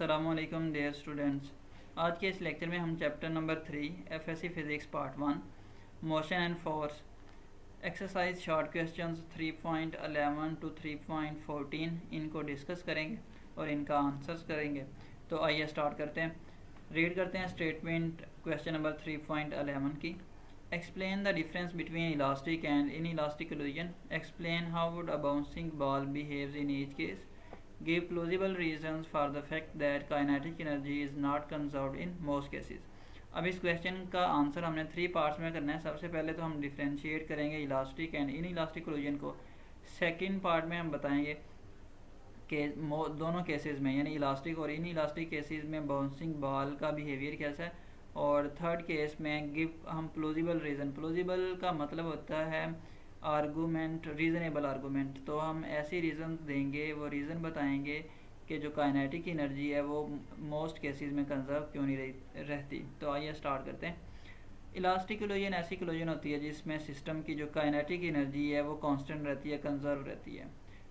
अस्सलामुअलैकुम dear students. आज के इस लेक्चर में हम chapter number 3 FSc physics part 1 motion and force exercise short questions 3.11 to 3.14 इनको डिस्कस करेंगे और इनका आंसर्स करेंगे। तो आइए स्टार्ट करते हैं। रीड करते हैं स्टेटमेंट क्वेश्चन नंबर 3.11 की। Explain the difference between elastic and inelastic collision. Explain how would a bouncing ball behaves in each case. Give plausible reasons for the fact that kinetic energy is not conserved in most cases। अब इस question का answer हमने 3 parts में करना है। सबसे पहले तो हम डिफ्रेंशिएट करेंगे elastic and in elastic collision को। सेकंड पार्ट में हम बताएंगे कि दोनों केसेस में यानी इलास्टिक और इन इलास्टिक केसेस में बाउंसिंग बॉल का बिहेवियर कैसा है। और थर्ड केस में हम प्लॉजिबल रीज़न, प्लॉजिबल का मतलब होता है आर्गूमेंट, रीज़नेबल आर्गूमेंट। तो हम ऐसी रीज़न देंगे, वो रीज़न बताएंगे कि जो काइनेटिक एनर्जी है वो मोस्ट केसेस में कंजर्व क्यों नहीं रहती। तो आइए स्टार्ट करते हैं। इलास्टिक कोलिजन ऐसी कोलिजन होती है जिसमें सिस्टम की जो काइनेटिक एनर्जी है वो कांस्टेंट रहती है, कंजर्व रहती है,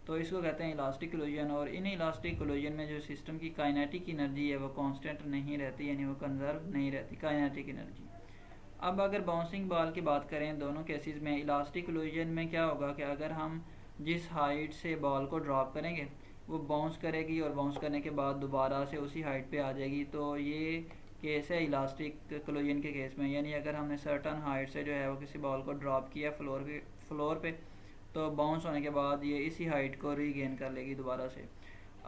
तो इसको कहते हैं इलास्टिक कोलिजन। और इन इलास्टिक कोलिजन में जो सिस्टम की काइनेटिक एनर्जी है वो कांस्टेंट नहीं रहती, यानी वो कंजर्व नहीं रहती काइनेटिक एनर्जी। अब अगर बाउंसिंग बॉल की बात करें दोनों केसेस में, इलास्टिक कोलिजन में क्या होगा कि अगर हम जिस हाइट से बॉल को ड्रॉप करेंगे वो बाउंस करेगी और बाउंस करने के बाद दोबारा से उसी हाइट पे आ जाएगी। तो ये केस है इलास्टिक कोलिजन के केस में, यानी अगर हमने सर्टन हाइट से जो है वो किसी बॉल को ड्रॉप किया फ्लोर पे तो बाउंस होने के बाद ये इसी हाइट को रीगेन कर लेगी दोबारा से।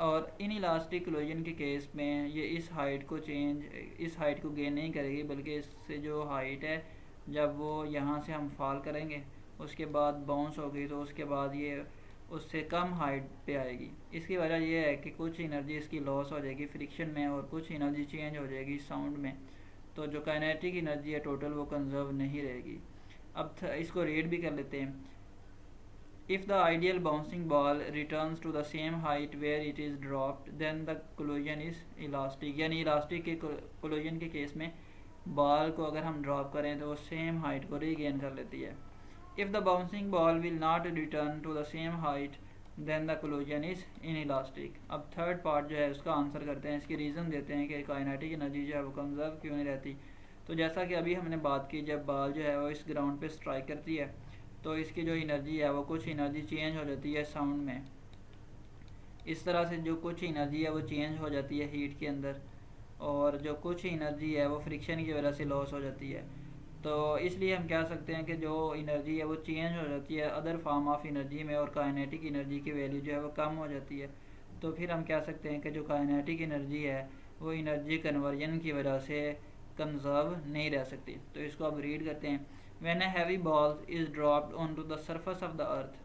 और इन इलास्टिक कोलिजन के केस में ये इस हाइट को गेन नहीं करेगी, बल्कि इससे जो हाइट है जब वो यहाँ से हम फॉल करेंगे उसके बाद बाउंस होगी तो उसके बाद ये उससे कम हाइट पे आएगी। इसकी वजह यह है कि कुछ एनर्जी इसकी लॉस हो जाएगी फ्रिक्शन में और कुछ एनर्जी चेंज हो जाएगी साउंड में। तो जो काइनेटिक एनर्जी है टोटल वो कंजर्व नहीं रहेगी। अब इसको रीड भी कर लेते हैं। If the ideal bouncing ball returns to the same height where it is dropped, then the collision is elastic। यानी इलास्टिक के कोलिजन के केस में बॉल को अगर हम ड्रॉप करें तो वो सेम हाइट को रीगेन कर लेती है। If the bouncing ball will not return to the same height, then the collision is inelastic। अब थर्ड पार्ट जो है उसका आंसर करते हैं, इसकी रीज़न देते हैं कि काइनेटिक एनर्जी जो है वो कंजर्व क्यों नहीं रहती। तो जैसा कि अभी हमने बात की, जब बॉल जो है वो इस ग्राउंड पे स्ट्राइक करती है तो इसकी जो एनर्जी है वो कुछ एनर्जी चेंज हो जाती है साउंड में। इस तरह से जो कुछ एनर्जी है वो चेंज हो जाती है हीट के अंदर, और जो कुछ एनर्जी है वो फ्रिक्शन की वजह से लॉस हो जाती है। तो इसलिए हम कह सकते हैं कि जो एनर्जी है वो चेंज हो जाती है अदर फॉर्म ऑफ एनर्जी में, और काइनेटिक एनर्जी की वैल्यू जो है वो कम हो जाती है। तो फिर हम कह सकते हैं कि जो काइनेटिक एनर्जी है वो एनर्जी कन्वर्जन की वजह से कंजर्व नहीं रह सकती। तो इसको अब रीड करते हैं। When a heavy ball is dropped onto the surface of the earth,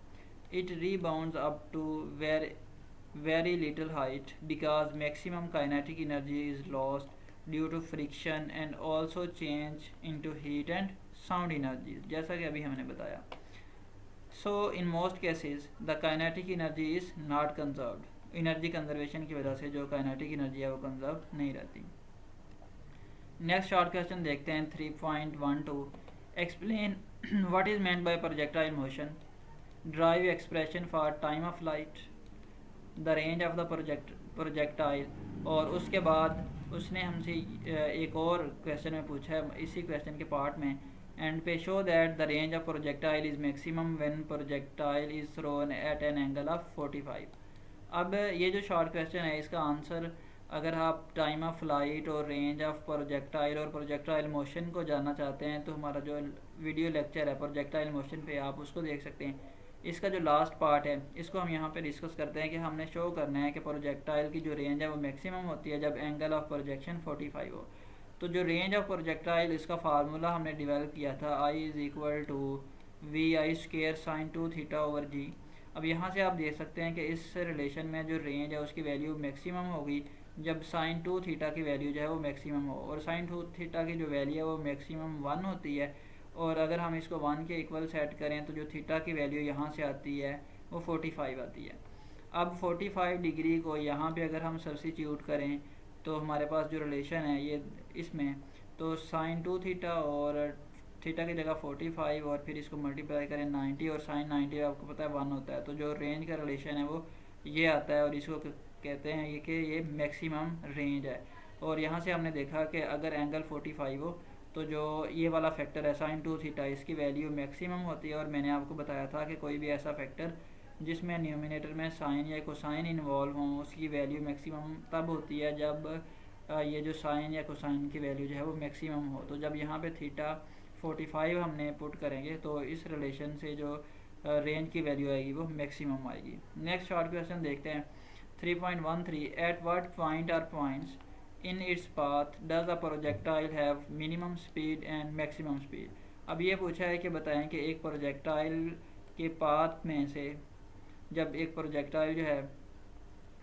it rebounds up to very little height because maximum kinetic energy is lost due to friction and also change into heat and sound energies, जैसा कि अभी हमने बताया। So in most cases the kinetic energy is not conserved। Energy conservation की वजह से जो kinetic energy है वो कंजर्व नहीं रहती। नेक्स्ट शॉर्ट क्वेश्चन देखते हैं 3.12। Explain what is meant by projectile motion, drive expression for time of light, the range of the projectile। और उसके बाद उसने हमसे एक और क्वेश्चन में पूछा है इसी क्वेश्चन के पार्ट में, एंड पे show that the range of projectile is maximum when projectile is thrown at an angle of 45। अब ये जो शॉर्ट क्वेश्चन है इसका आंसर अगर आप टाइम ऑफ फ्लाइट और रेंज ऑफ प्रोजेक्टाइल और प्रोजेक्टाइल मोशन को जानना चाहते हैं तो हमारा जो वीडियो लेक्चर है प्रोजेक्टाइल मोशन पे आप उसको देख सकते हैं। इसका जो लास्ट पार्ट है इसको हम यहाँ पे डिस्कस करते हैं कि हमने शो करना है कि प्रोजेक्टाइल की जो रेंज है वो मैक्सिमम होती है जब एंगल ऑफ प्रोजेक्शन 45 हो। तो जो रेंज ऑफ प्रोजेक्टाइल इसका फार्मूला हमने डिवेल्प किया था, I is equal to VI² sin 2 theta over g. अब यहाँ से आप देख सकते हैं कि इस रिलेशन में जो रेंज है उसकी वैल्यू मैक्सिमम होगी जब sin 2 थीटा की वैल्यू जो है वो मैक्सिमम हो, और sin 2 थीटा की जो वैल्यू है वो मैक्सिमम 1 होती है। और अगर हम इसको 1 के इक्वल सेट करें तो जो थीटा की वैल्यू यहाँ से आती है वो 45 आती है। अब 45 डिग्री को यहाँ पे अगर हम सब्स्टिट्यूट करें तो हमारे पास जो रिलेशन है ये इसमें, तो sin 2 थीटा और थीटा की जगह 45 और फिर इसको मल्टीप्लाई करें 90 और sin 90 आपको पता है 1 होता है। तो जो रेंज का रिलेशन है वो ये आता है, और इसको कहते हैं ये कि ये मैक्सिमम रेंज है। और यहाँ से हमने देखा कि अगर एंगल 45 हो तो जो ये वाला फैक्टर है sin 2 थीटा, इसकी वैल्यू मैक्सिमम होती है। और मैंने आपको बताया था कि कोई भी ऐसा फैक्टर जिसमें न्यूमिनेटर में साइन या कोसाइन इन्वॉल्व हों उसकी वैल्यू मैक्सिमम तब होती है जब ये जो साइन या कोसाइन की वैल्यू जो है वो मैक्सिमम हो। तो जब यहाँ पे थीटा 45 हमने पुट करेंगे तो इस रिलेशन से जो रेंज की वैल्यू आएगी वो मैक्सिमम आएगी। नेक्स्ट शॉर्ट क्वेश्चन देखते हैं 3.13 at what point or points in its path does a projectile have minimum speed and maximum speed. अब ये पूछा है कि बताएं कि एक प्रोजेक्टाइल के पाथ में से जब एक प्रोजेक्टाइल जो है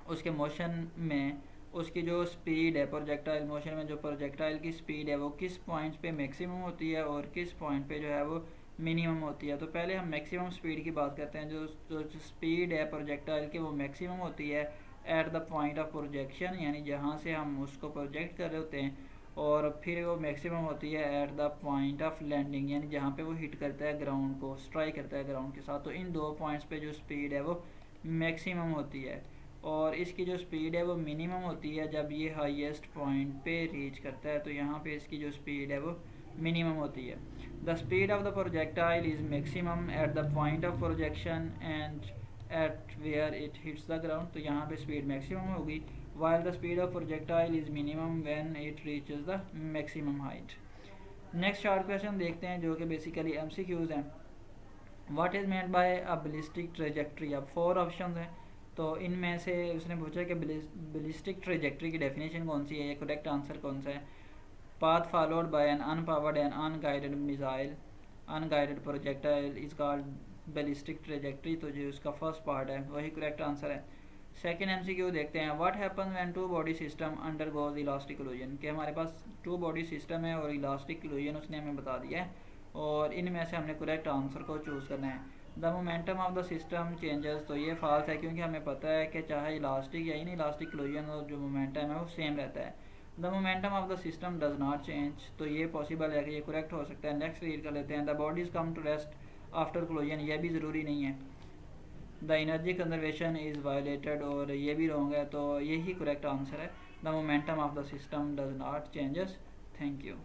उसके मोशन में उसकी जो स्पीड है, प्रोजेक्टाइल मोशन में जो प्रोजेक्टाइल की स्पीड है वो किस पॉइंट पे मैक्सिमम होती है और किस पॉइंट पे जो है वो मिनिमम होती है। तो पहले हम मैक्सिमम स्पीड की बात करते हैं। जो स्पीड है प्रोजेक्टाइल की वो मैक्सिमम होती है at the point of projection, यानी जहाँ से हम उसको प्रोजेक्ट कर रहे होते हैं, और फिर वो मैक्सिमम होती है at the point of landing, यानी जहाँ पे वो हिट करता है ग्राउंड को, स्ट्राइक करता है ग्राउंड के साथ। तो इन दो पॉइंट्स पे जो स्पीड है वो मैक्सिमम होती है, और इसकी जो स्पीड है वो मिनिमम होती है जब ये हाईएस्ट पॉइंट पे रीच करता है। तो यहाँ पे इसकी जो स्पीड है वो मिनिमम होती है। The speed of the projectile is maximum at the point of projection and at where it hits the ground. तो यहाँ पे स्पीड मैक्सिमम होगी, while the speed of projectile is minimum when it reaches the maximum height. Next short question देखते हैं जो कि basically MCQs हैं। What is meant by a ballistic trajectory. अब 4 ऑप्शन हैं, तो इनमें से उसने पूछा कि बैलिस्टिक ट्रेजेक्ट्री की डेफिनेशन कौन सी है, या करेक्ट आंसर कौन सा है। Path followed by an unpowered and unguided missile unguided projectile is called ballistic trajectory. तो जो उसका फर्स्ट पार्ट है वही करेक्ट आंसर है। सेकेंड एमसीक्यू देखते हैं। What happen when two body system undergoes elastic collision. कि हमारे पास 2 बॉडी सिस्टम है और इलास्टिक कोलिजन उसने हमें बता दिया है, और इनमें से हमने करेक्ट आंसर को चूज़ करना है। The momentum of the system changes. तो ये फॉल्स है, क्योंकि हमें पता है कि चाहे इलास्टिक या इन इलास्टिक कोलिजन और जो मोमेंटम है वो सेम रहता है। The momentum of the system does not change. तो ये पॉसिबल है कि ये करेक्ट हो सकता है। नेक्स्ट रीड कर लेते हैं। The bodies come to rest after collision. यह भी ज़रूरी नहीं है। The energy conservation is violated, और ये भी रॉन्ग है। तो यही करेक्ट आंसर है। The momentum of the system does not changes. Thank you.